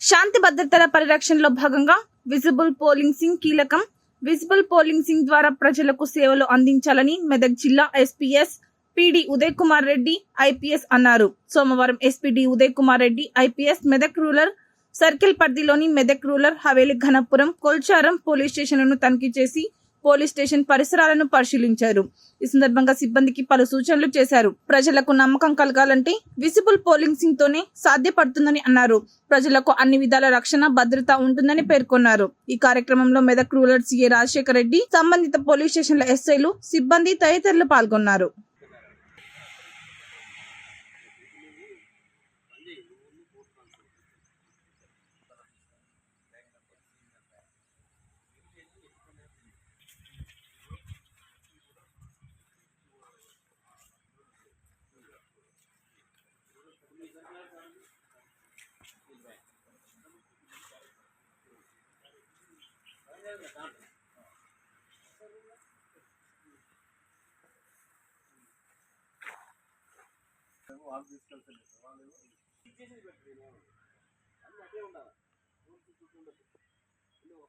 శాంతి భద్రతల పరిరక్షణలో భాగంగా విజిబుల్ పోలీసింగ్ కీలకం. విజిబుల్ పోలీసింగ్ ద్వారా ప్రజలకు సేవలు అందించాలని మెదక్ జిల్లా ఎస్పీఎస్ పీడీ ఉదయ్ కుమార్ రెడ్డి ఐపీఎస్ అన్నారు. సోమవారం SP D Uday Kumar Reddy IPS Medak rural circle పరిధిలోని మెదక్ రూరల్ హవేలి ఘనపురం కొల్చారం పోలీస్ స్టేషన్లను తనిఖీ చేసి పోలీస్ స్టేషన్ పరిసరాలను పరిశీలించారు. ఈ సందర్భంగా సిబ్బందికి పలు సూచనలు చేశారు. ప్రజలకు నమ్మకం కలగాలంటే విజిబుల్ పోలీసింగ్ తోనే సాధ్యపడుతుందని అన్నారు. ప్రజలకు అన్ని విధాల రక్షణ భద్రత ఉంటుందని పేర్కొన్నారు. ఈ కార్యక్రమంలో మెదక్ రూరల్ సీఏ రాజశేఖర్ రెడ్డి, సంబంధిత పోలీస్ స్టేషన్ల ఎస్ఐలు, సిబ్బంది తదితరులు పాల్గొన్నారు.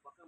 పక్కన